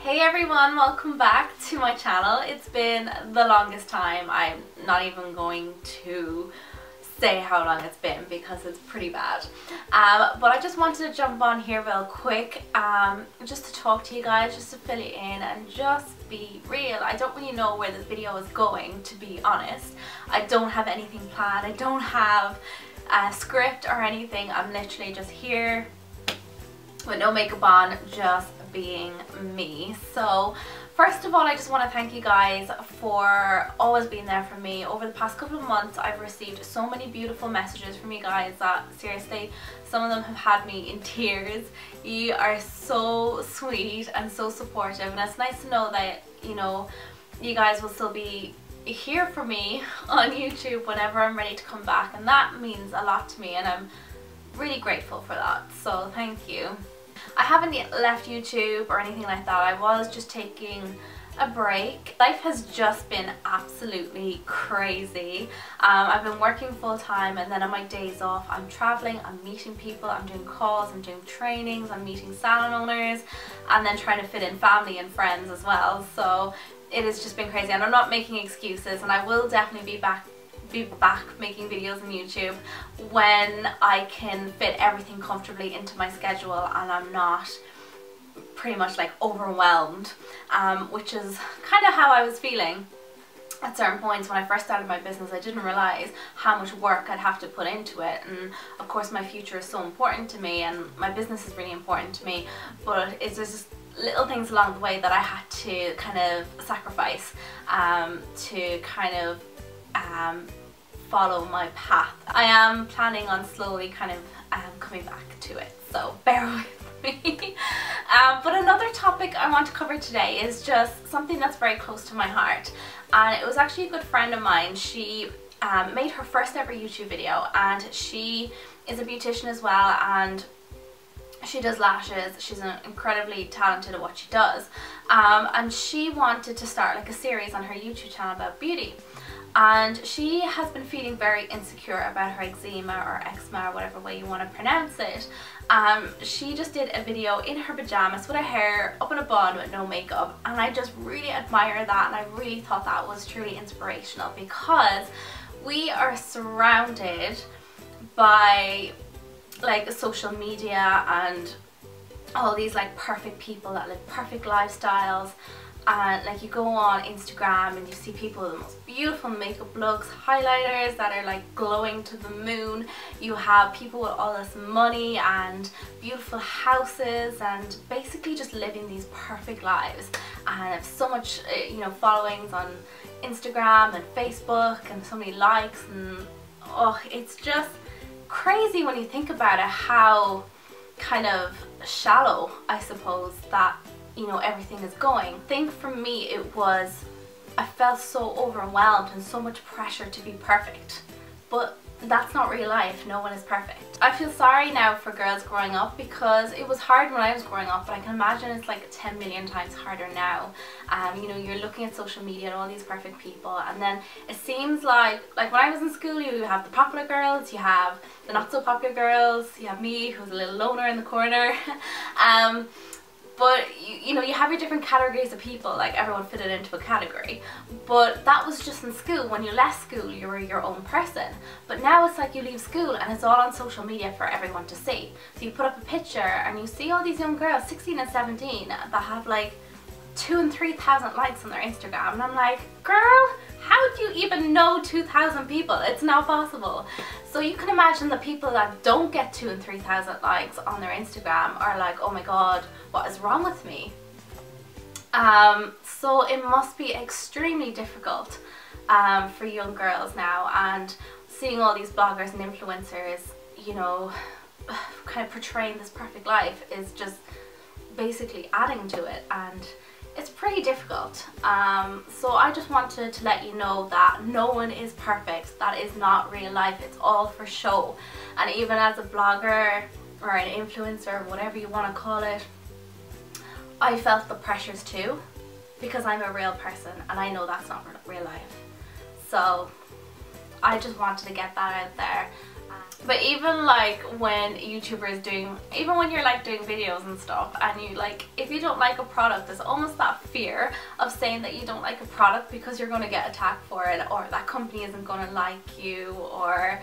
Hey everyone, welcome back to my channel. It's been the longest time. I'm not even going to say how long it's been because it's pretty bad. But I just wanted to jump on here real quick just to talk to you guys, just to fill you in and just be real. I don't really know where this video is going, to be honest. I don't have anything planned. I don't have a script or anything. I'm literally just here with no makeup on, just being me. So first of all, I just want to thank you guys for always being there for me. Over the past couple of months, I've received so many beautiful messages from you guys that seriously, some of them have had me in tears. You are so sweet and so supportive, and it's nice to know that, you know, you guys will still be here for me on YouTube whenever I'm ready to come back, and that means a lot to me, and I'm really grateful for that, so thank you. I haven't yet left YouTube or anything like that. I was just taking a break. Life has just been absolutely crazy. I've been working full time, and then on my days off I'm traveling, I'm meeting people, I'm doing calls, I'm doing trainings, I'm meeting salon owners, and then trying to fit in family and friends as well. So it has just been crazy, and I'm not making excuses, and I will definitely be back making videos on YouTube when I can fit everything comfortably into my schedule and I'm not pretty much like overwhelmed, which is kind of how I was feeling at certain points when I first started my business. I didn't realize how much work I'd have to put into it, and of course my future is so important to me and my business is really important to me, but it's just little things along the way that I had to kind of sacrifice to kind of follow my path. I am planning on slowly kind of coming back to it, so bear with me. But another topic I want to cover today is just something that's very close to my heart, and it was actually a good friend of mine. She made her first ever YouTube video, and she is a beautician as well, and she does lashes. She's incredibly talented at what she does, and she wanted to start like a series on her YouTube channel about beauty. And she has been feeling very insecure about her eczema or eczema or whatever way you want to pronounce it. She just did a video in her pajamas with her hair up in a bun with no makeup, and I just really admire that, and I really thought that was truly inspirational, because we are surrounded by like social media and all these like perfect people that live perfect lifestyles. And like you go on Instagram and you see people with the most beautiful makeup looks, highlighters that are like glowing to the moon. You have people with all this money and beautiful houses and basically just living these perfect lives, and have so much you know, followings on Instagram and Facebook and so many likes, and oh, it's just crazy when you think about it, how kind of shallow, I suppose, that, you know, everything is going. I think for me it was, I felt so overwhelmed and so much pressure to be perfect, but that's not real life. No one is perfect. I feel sorry now for girls growing up, because it was hard when I was growing up, but I can imagine it's like 10 million times harder now. You know, you're looking at social media and all these perfect people, and then it seems like when I was in school, you have the popular girls, you have the not so popular girls, you have me who's a little loner in the corner. But you know, you have your different categories of people, like everyone fitted into a category. But that was just in school. When you left school, you were your own person. But now it's like you leave school and it's all on social media for everyone to see. So you put up a picture and you see all these young girls, 16 and 17, that have like 2,000 and 3,000 likes on their Instagram, and I'm like, girl, how do you even know 2,000 people? It's not possible. So you can imagine the people that don't get 2,000 and 3,000 likes on their Instagram are like, oh my god, what is wrong with me? So it must be extremely difficult for young girls now, and seeing all these bloggers and influencers, you know, kind of portraying this perfect life is just basically adding to it, and it's pretty difficult. So I just wanted to let you know that no one is perfect. That is not real life. It's all for show. And even as a blogger or an influencer, whatever you want to call it, I felt the pressures too, because I'm a real person and I know that's not real life. So I just wanted to get that out there. But even like when YouTubers even when you're like doing videos and stuff, and you like, if you don't like a product, there's almost that fear of saying that you don't like a product because you're going to get attacked for it, or that company isn't going to like you, or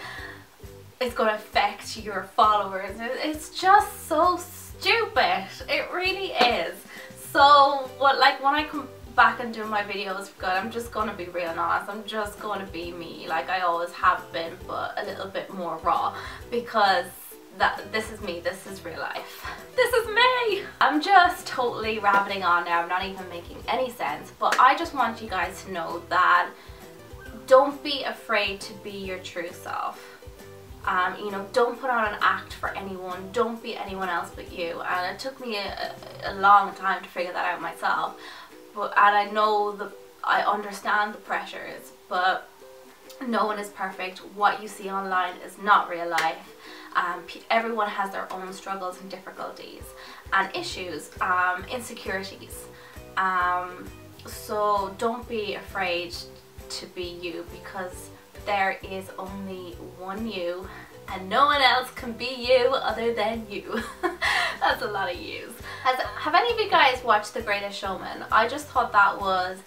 it's going to affect your followers. It's just so stupid. It really is. So when I come back and do my videos good, I'm just gonna be real and honest. I'm just gonna be me, like I always have been, but a little bit more raw, because this is me, this is real life, this is me. I'm just totally rabbiting on now. I'm not even making any sense, but I just want you guys to know that don't be afraid to be your true self. You know, don't put on an act for anyone. Don't be anyone else but you. And it took me a long time to figure that out myself. And I understand the pressures, but no one is perfect. What you see online is not real life. Everyone has their own struggles and difficulties and issues, insecurities. So don't be afraid to be you, because there is only one you, and no one else can be you other than you. That's a lot of yous. Have any of you guys watched The Greatest Showman? I just thought that was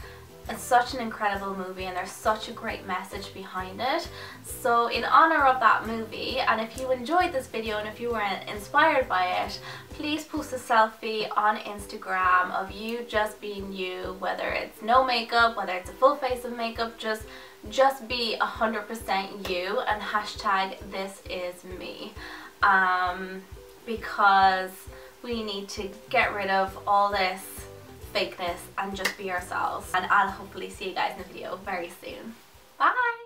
such an incredible movie, and there's such a great message behind it. So in honor of that movie, and if you enjoyed this video and if you were inspired by it, please post a selfie on Instagram of you just being you, whether it's no makeup, whether it's a full face of makeup, just be 100% you, and hashtag this is me, because we need to get rid of all this fakeness and just be ourselves. And I'll hopefully see you guys in the video very soon. Bye!